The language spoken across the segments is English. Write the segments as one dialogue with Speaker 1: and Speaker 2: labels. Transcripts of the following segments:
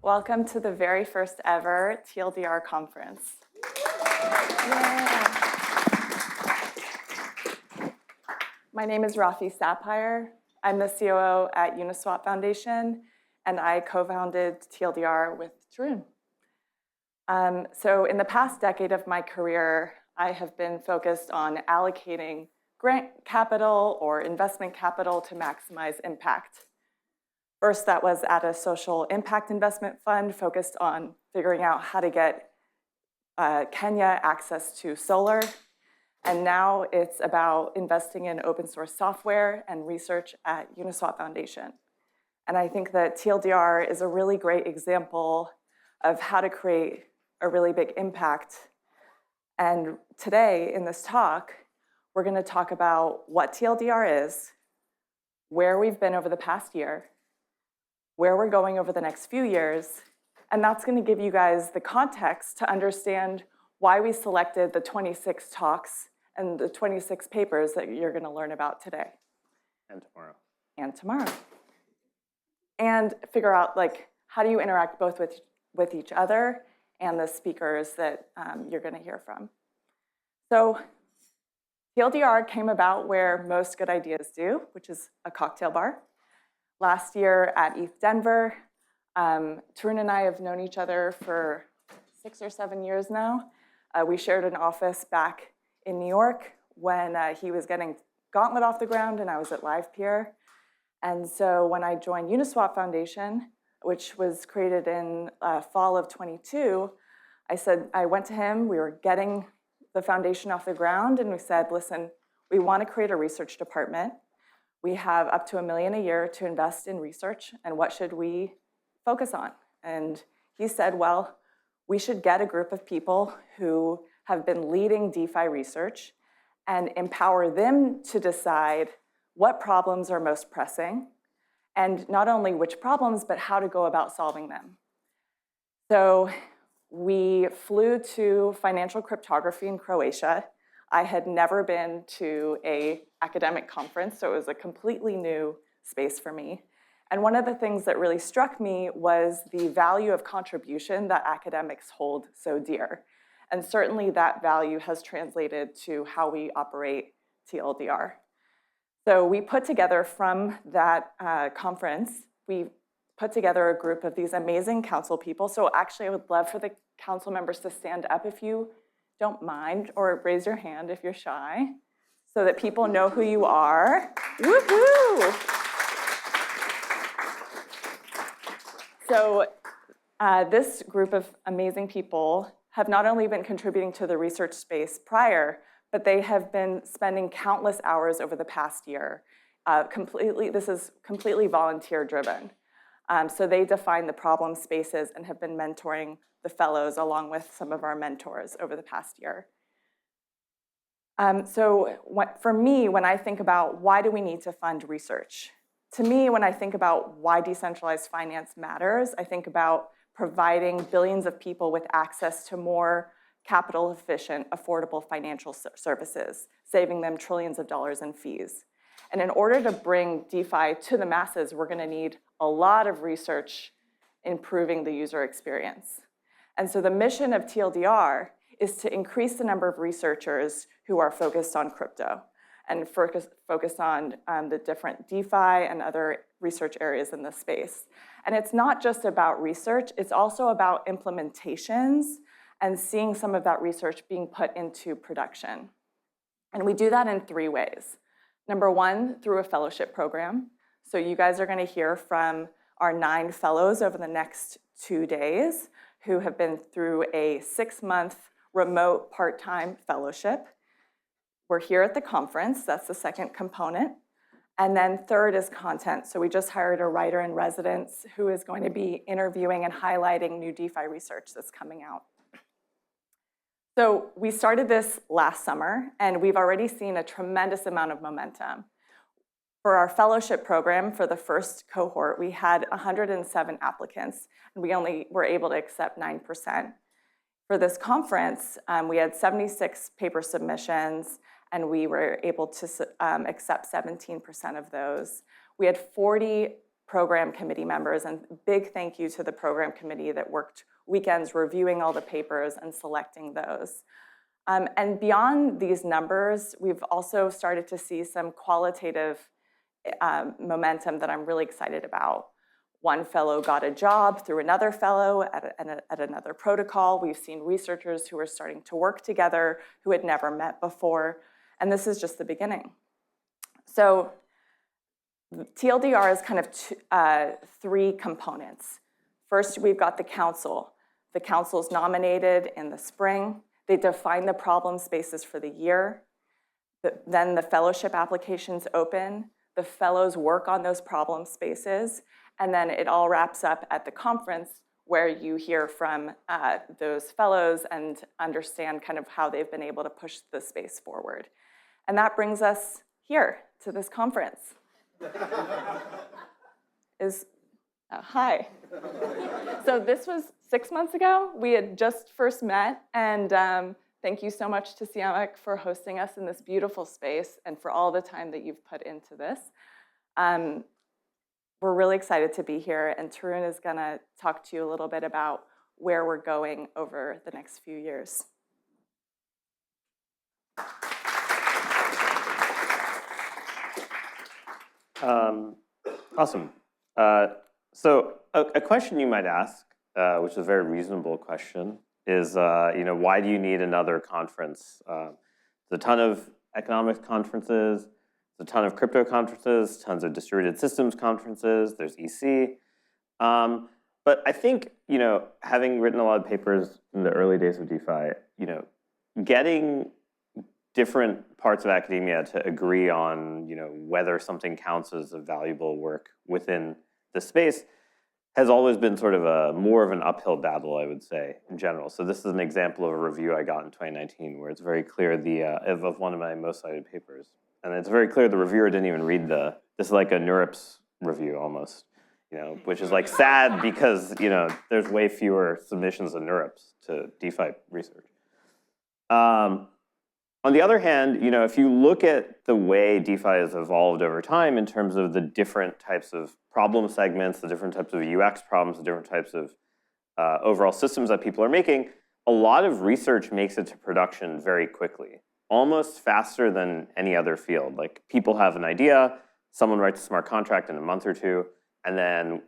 Speaker 1: Welcome to the very first ever TLDR conference. Yeah. My name is Rafi Sapphire. I'm the COO at Uniswap Foundation, and I co-founded TLDR with Tarun. So in the past decade of my career, I have been focused on allocating grant capital or investment capital to maximize impact. First, that was at a social impact investment fund focused on figuring out how to get Kenya access to solar. And now it's about investing in open source software and research at Uniswap Foundation. And I think that TLDR is a really great example of how to create a really big impact. And today in this talk, we're going to talk about what TLDR is, where we've been over the past year, where we're going over the next few years, and that's going to give you guys the context to understand why we selected the 26 talks and the 26 papers that you're going to learn about today.
Speaker 2: And tomorrow.
Speaker 1: And tomorrow. And figure out, like, how do you interact both with each other and the speakers that you're going to hear from. So TLDR came about where most good ideas do, which is a cocktail bar. Last year at ETH Denver, Tarun and I have known each other for 6 or 7 years now. We shared an office back in New York when he was getting Gauntlet off the ground and I was at LivePeer. And so when I joined Uniswap Foundation, which was created in fall of 22, I went to him, we were getting the foundation off the ground, and we said, listen, we want to create a research department. We have up to $1 million a year to invest in research, and what should we focus on? And he said, well, we should get a group of people who have been leading DeFi research and empower them to decide what problems are most pressing, and not only which problems, but how to go about solving them. So we flew to financial cryptography in Croatia. I had never been to an academic conference, so it was a completely new space for me. And one of the things that really struck me was the value of contribution that academics hold so dear. And certainly that value has translated to how we operate TLDR. So we put together from that conference, we put together a group of these amazing council people. So actually I would love for the council members to stand up if you don't mind, or raise your hand if you're shy, so that people know who you are. Woohoo! So this group of amazing people have not only been contributing to the research space prior, but they have been spending countless hours over the past year. This is completely volunteer driven. So they define the problem spaces and have been mentoring the fellows along with some of our mentors over the past year. For me, when I think about why do we need to fund research, to me, when I think about why decentralized finance matters, I think about providing billions of people with access to more capital efficient, affordable financial services, saving them trillions of dollars in fees. And in order to bring DeFi to the masses, we're going to need a lot of research improving the user experience. And so the mission of TLDR is to increase the number of researchers who are focused on crypto and focus on the different DeFi and other research areas in the space. And it's not just about research, it's also about implementations and seeing some of that research being put into production. And we do that in 3 ways. Number 1, through a fellowship program. So you guys are going to hear from our 9 fellows over the next 2 days who have been through a 6-month remote part-time fellowship. We're here at the conference, that's the second component. And then third is content. So we just hired a writer in residence who is going to be interviewing and highlighting new DeFi research that's coming out. So we started this last summer, and we've already seen a tremendous amount of momentum. For our fellowship program, for the first cohort, we had 107 applicants, and we only were able to accept 9%. For this conference, we had 76 paper submissions, and we were able to accept 17% of those. We had 40 program committee members, and big thank you to the program committee that worked weekends reviewing all the papers and selecting those. And beyond these numbers, we've also started to see some qualitative momentum that I'm really excited about. One fellow got a job through another fellow at another protocol. We've seen researchers who are starting to work together who had never met before, and this is just the beginning. So TLDR is kind of three components. First, we've got the council. The council's nominated in the spring. They define the problem spaces for the year. Then the fellowship applications open. The fellows work on those problem spaces. And then it all wraps up at the conference where you hear from those fellows and understand kind of how they've been able to push the space forward. And that brings us here to this conference. Hi. So this was 6 months ago. We had just first met, and thank you so much to Siamak for hosting us in this beautiful space and for all the time that you've put into this. We're really excited to be here, and Tarun is going to talk to you a little bit about where we're going over the next few years.
Speaker 2: Awesome. So a question you might ask, which is a very reasonable question, is why do you need another conference? There's a ton of economics conferences, there's a ton of crypto conferences, tons of distributed systems conferences. There's EC, but I think having written a lot of papers in the early days of DeFi, getting different parts of academia to agree on whether something counts as a valuable work within the space has always been sort of more of an uphill battle, I would say, in general. So this is an example of a review I got in 2019 where it's very clear of one of my most cited papers. And it's very clear the reviewer didn't even read this is like a NeurIPS review almost, which is like sad because, there's way fewer submissions of NeurIPS to DeFi research. On the other hand, if you look at the way DeFi has evolved over time in terms of the different types of problem segments, the different types of UX problems, the different types of overall systems that people are making, a lot of research makes it to production very quickly, almost faster than any other field. Like people have an idea, someone writes a smart contract in a month or two, and then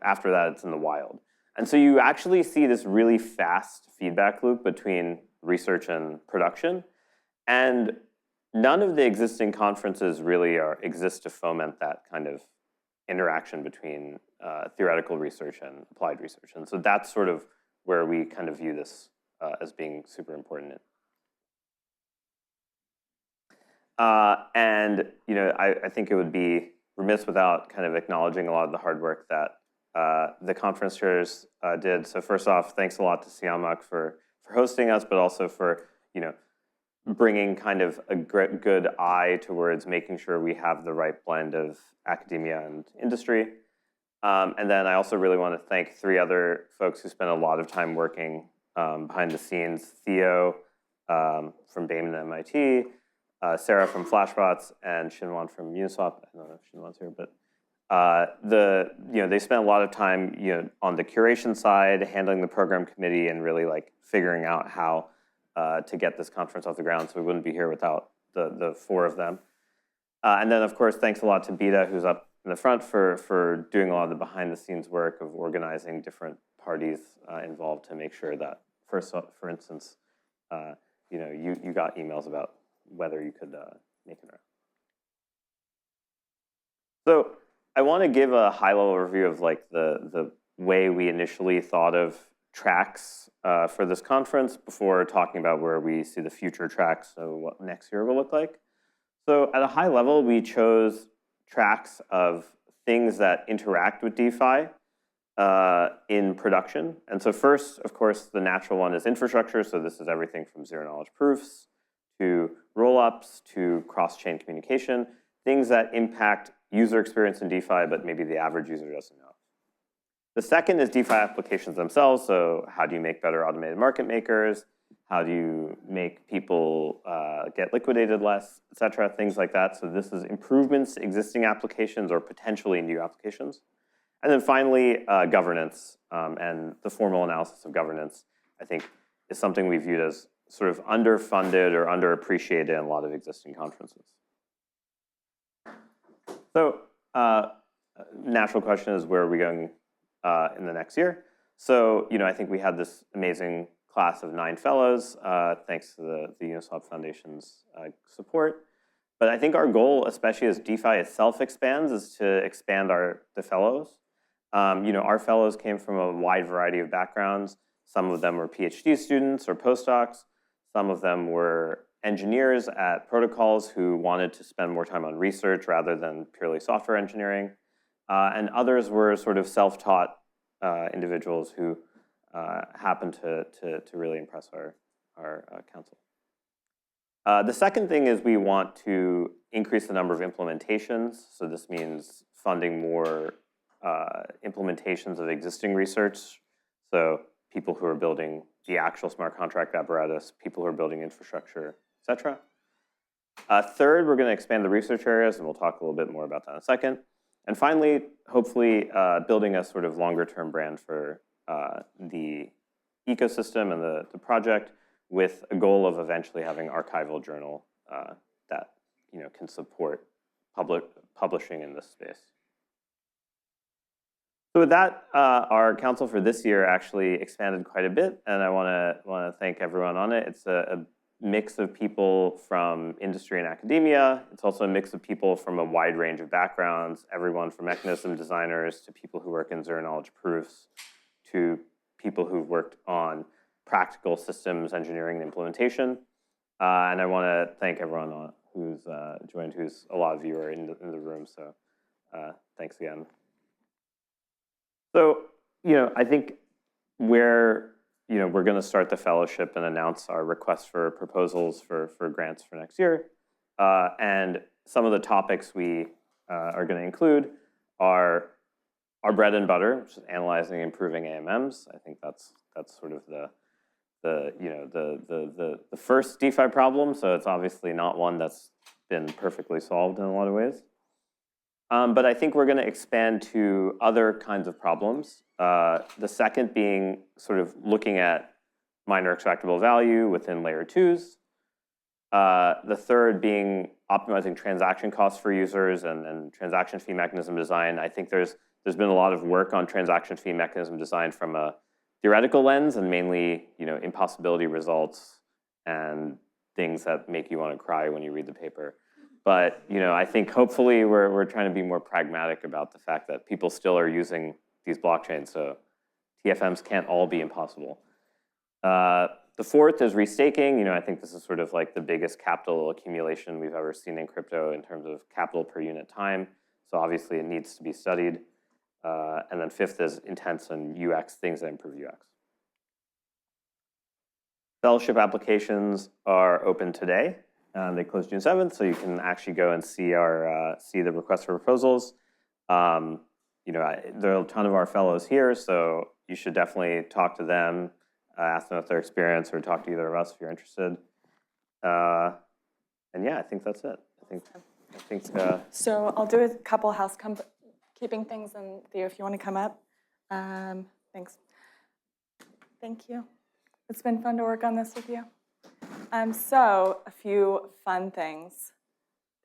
Speaker 2: after that it's in the wild. And so you actually see this really fast feedback loop between research and production. And none of the existing conferences really exist to foment that kind of interaction between theoretical research and applied research. And so that's sort of where we kind of view this as being super important. And I think it would be remiss without kind of acknowledging a lot of the hard work that the conference chairs did. So first off, thanks a lot to Siamak for hosting us, but also for bringing kind of a good eye towards making sure we have the right blend of academia and industry. And then I also really want to thank three other folks who spent a lot of time working behind the scenes. Theo from Damon at MIT, Sarah from Flashbots, and Shinwan from Uniswap. I don't know if Shinwan's here, but they spent a lot of time on the curation side, handling the program committee, and really like figuring out how to get this conference off the ground, so we wouldn't be here without the four of them. And then, of course, thanks a lot to Beta, who's up in the front, for doing a lot of the behind-the-scenes work of organizing different parties involved to make sure that, for instance, you got emails about whether you could make it or not. So I want to give a high-level review of like the way we initially thought of tracks for this conference before talking about where we see the future tracks, so what next year will look like. So at a high level, we chose tracks of things that interact with DeFi in production. And so first, of course, the natural one is infrastructure. So this is everything from zero-knowledge proofs to roll-ups to cross-chain communication, things that impact user experience in DeFi, but maybe the average user doesn't know. The second is DeFi applications themselves. So how do you make better automated market makers? How do you make people get liquidated less, et cetera, things like that. So this is improvements to existing applications or potentially new applications. And then finally, governance and the formal analysis of governance, I think, is something we viewed as sort of underfunded or underappreciated in a lot of existing conferences. So natural question is, where are we going in the next year? So, I think we had this amazing class of 9 fellows, thanks to the Uniswap Foundation's support. But I think our goal, especially as DeFi itself expands, is to expand the fellows. Our fellows came from a wide variety of backgrounds. Some of them were PhD students or postdocs. Some of them were engineers at protocols who wanted to spend more time on research rather than purely software engineering. And others were sort of self-taught individuals who happened to really impress our council. The second thing is we want to increase the number of implementations. So this means funding more implementations of existing research. So people who are building the actual smart contract apparatus, people who are building infrastructure, et cetera. Third, we're going to expand the research areas, and we'll talk a little bit more about that in a second. And finally, hopefully, building a sort of longer-term brand for the ecosystem and the project, with a goal of eventually having archival journal that can support publishing in this space. So with that, our council for this year actually expanded quite a bit, and I want to thank everyone on it. It's a mix of people from industry and academia. It's also a mix of people from a wide range of backgrounds, everyone from mechanism designers to people who work in zero-knowledge proofs to people who've worked on practical systems engineering and implementation. And I want to thank everyone who's joined, who's a lot of you are in the room, so thanks again. So, I think we're going to start the fellowship and announce our request for proposals for grants for next year. And some of the topics we are going to include are our bread and butter, which is analyzing and improving AMMs. I think that's sort of the first DeFi problem. So it's obviously not one that's been perfectly solved in a lot of ways. But I think we're going to expand to other kinds of problems. The second being sort of looking at minor extractable value within layer 2s. The third being optimizing transaction costs for users and transaction fee mechanism design. I think there's been a lot of work on transaction fee mechanism design from a theoretical lens, and mainly impossibility results and things that make you want to cry when you read the paper. But I think hopefully we're trying to be more pragmatic about the fact that people still are using these blockchains, so TFMs can't all be impossible. The fourth is restaking. I think this is sort of like the biggest capital accumulation we've ever seen in crypto in terms of capital per unit time. So obviously it needs to be studied. And then fifth is intents and UX, things that improve UX. Fellowship applications are open today. They close June 7th, so you can actually go and see the request for proposals. There are a ton of our fellows here, so you should definitely talk to them, ask them about their experience, or talk to either of us if you're interested. And yeah, I think that's it. I think.
Speaker 1: So I'll do a couple housekeeping things, and Theo, if you want to come up. Thanks. Thank you. It's been fun to work on this with you. So a few fun things.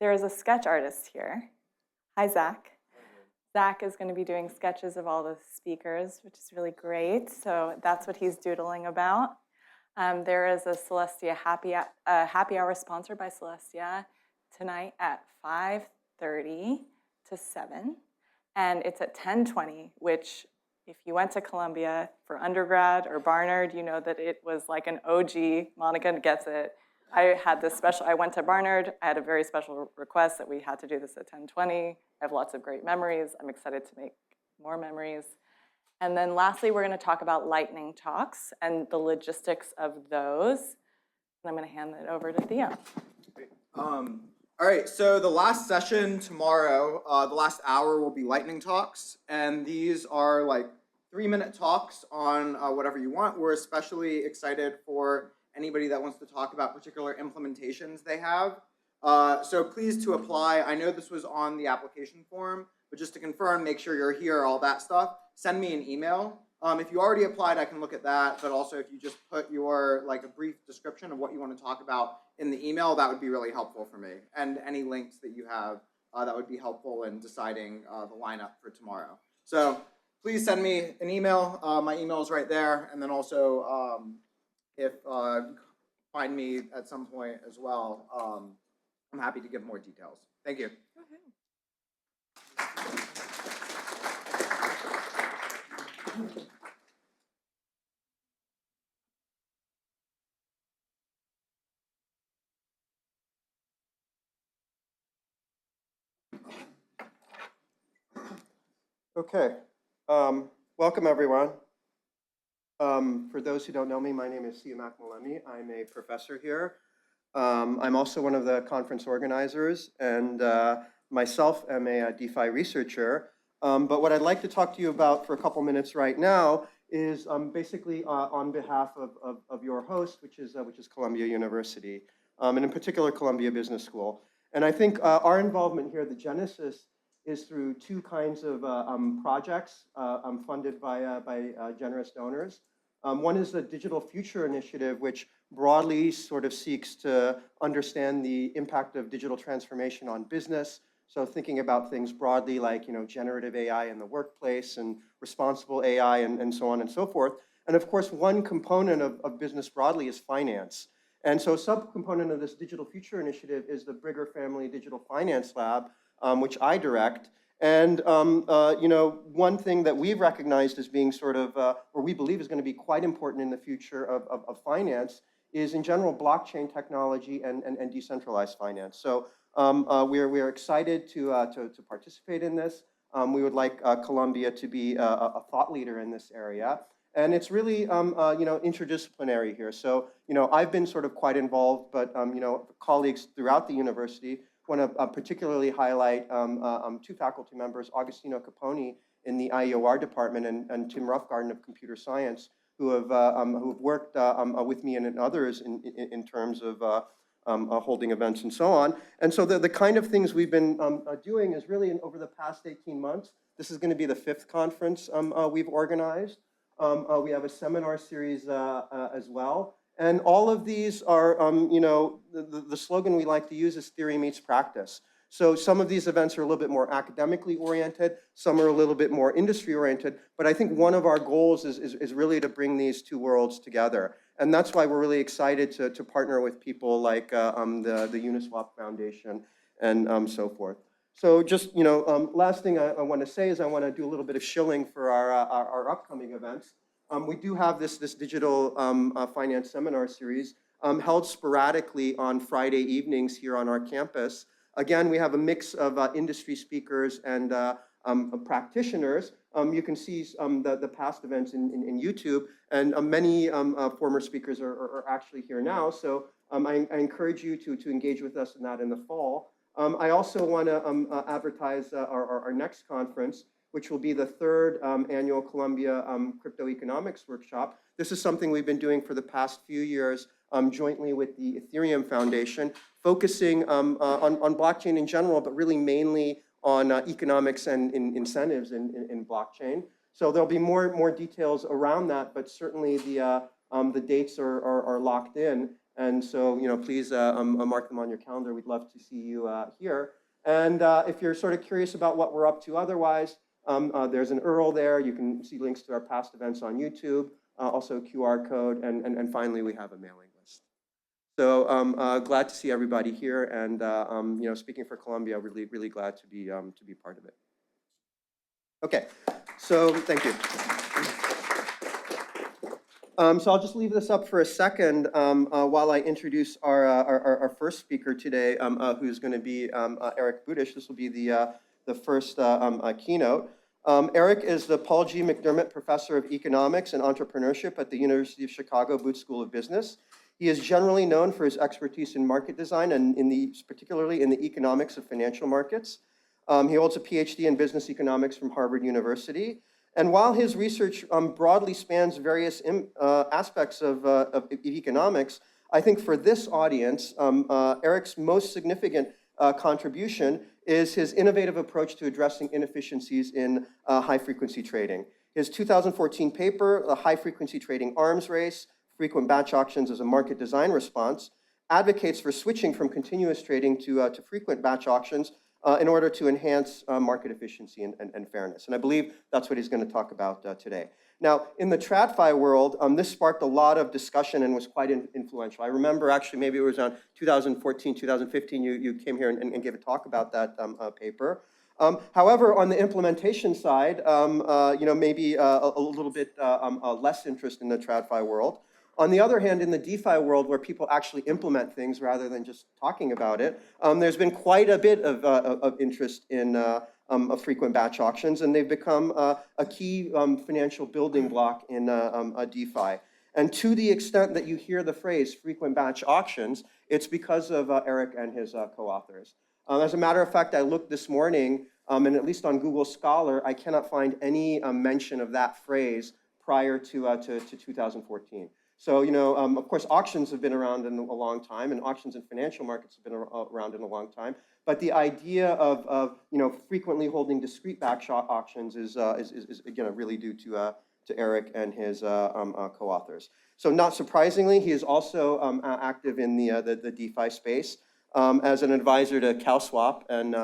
Speaker 1: There is a sketch artist here. Hi, Zach. Zach is going to be doing sketches of all the speakers, which is really great. So that's what he's doodling about. There is a Celestia happy hour sponsored by Celestia tonight at 5:30 to 7. And it's at 10:20, which if you went to Columbia for undergrad or Barnard, you know that it was like an OG. Monica gets it. I went to Barnard. I had a very special request that we had to do this at 10:20. I have lots of great memories. I'm excited to make more memories. And then lastly, we're going to talk about lightning talks and the logistics of those. And I'm going to hand it over to Theo.
Speaker 3: All right, so the last session tomorrow, the last hour will be lightning talks, and these are like 3-minute talks on whatever you want. We're especially excited for anybody that wants to talk about particular implementations they have. So please to apply. I know this was on the application form, but just to confirm, make sure you're here, all that stuff, send me an email. If you already applied, I can look at that, but also if you just put your, like, a brief description of what you want to talk about in the email, that would be really helpful for me. And any links that you have, that would be helpful in deciding the lineup for tomorrow. So please send me an email. My email is right there. And then also, if find me at some point as well, I'm happy to give more details. Thank you.
Speaker 4: Okay, welcome everyone. For those who don't know me, my name is Siamak Malemi. I'm a professor here. I'm also one of the conference organizers, and myself am a DeFi researcher. But what I'd like to talk to you about for a couple minutes right now is basically on behalf of your host, which is Columbia University, and in particular Columbia Business School. And I think our involvement here, the genesis, is through two kinds of projects funded by generous donors. One is the Digital Future Initiative, which broadly sort of seeks to understand the impact of digital transformation on business. So thinking about things broadly like, generative AI in the workplace and responsible AI and so on and so forth. And of course, one component of business broadly is finance. And so a subcomponent of this Digital Future Initiative is the Brigger Family Digital Finance Lab, which I direct. And one thing that we've recognized as being sort of, or we believe is going to be quite important in the future of finance is in general blockchain technology and decentralized finance. So we're excited to participate in this. We would like Columbia to be a thought leader in this area. And it's really, interdisciplinary here. So, I've been sort of quite involved, but, colleagues throughout the university want to particularly highlight two faculty members, Agostino Caponi in the IEOR department and Tim Roughgarden of computer science, who have worked with me and others in terms of holding events and so on. And so the kind of things we've been doing is really over the past 18 months. This is going to be the 5th conference we've organized. We have a seminar series as well. And all of these are, the slogan we like to use is theory meets practice. So some of these events are a little bit more academically oriented, some are a little bit more industry oriented, but I think one of our goals is really to bring these two worlds together. And that's why we're really excited to partner with people like the Uniswap Foundation and so forth. So just, last thing I want to say is I want to do a little bit of shilling for our upcoming events. We do have this digital finance seminar series held sporadically on Friday evenings here on our campus. Again, we have a mix of industry speakers and practitioners. You can see the past events in YouTube, and many former speakers are actually here now. So I encourage you to engage with us in that in the fall. I also want to advertise our next conference, which will be the 3rd annual Columbia Crypto Economics Workshop. This is something we've been doing for the past few years jointly with the Ethereum Foundation, focusing on blockchain in general, but really mainly on economics and incentives in blockchain. So there'll be more details around that, but certainly the dates are locked in. And so, please mark them on your calendar. We'd love to see you here. And if you're sort of curious about what we're up to otherwise, there's an URL there. You can see links to our past events on YouTube, also a QR code, and finally we have a mailing list. So glad to see everybody here, and speaking for Columbia, really glad to be part of it. Okay, so thank you. So I'll just leave this up for a second while I introduce our first speaker today, who's going to be Eric Budish. This will be the first keynote. Eric is the Paul G. McDermott Professor of Economics and Entrepreneurship at the University of Chicago Booth School of Business. He is generally known for his expertise in market design and particularly in the economics of financial markets. He holds a PhD in business economics from Harvard University. And while his research broadly spans various aspects of economics, I think for this audience, Eric's most significant contribution is his innovative approach to addressing inefficiencies in high-frequency trading. His 2014 paper, The High-Frequency Trading Arms Race, Frequent Batch Auctions as a Market Design Response, advocates for switching from continuous trading to frequent batch auctions in order to enhance market efficiency and fairness. And I believe that's what he's going to talk about today. Now, in the TradFi world, this sparked a lot of discussion and was quite influential. I remember actually maybe it was on 2014, 2015, you came here and gave a talk about that paper. However, on the implementation side, maybe a little bit less interest in the TradFi world. On the other hand, in the DeFi world, where people actually implement things rather than just talking about it, there's been quite a bit of interest in frequent batch auctions, and they've become a key financial building block in DeFi. And to the extent that you hear the phrase frequent batch auctions, it's because of Eric and his co-authors. As a matter of fact, I looked this morning, and at least on Google Scholar, I cannot find any mention of that phrase prior to 2014. So, of course, auctions have been around in a long time, and auctions in financial markets have been around in a long time. But the idea of frequently holding discrete batch auctions is again really due to Eric and his co-authors. So, not surprisingly, he is also active in the DeFi space as an advisor to CowSwap and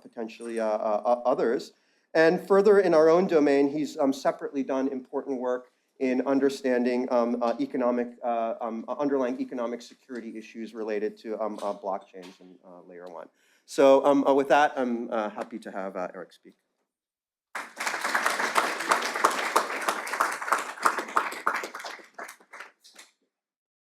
Speaker 4: potentially others. And further, in our own domain, he's separately done important work in understanding underlying economic security issues related to blockchains and layer one. So with that, I'm happy to have Eric speak.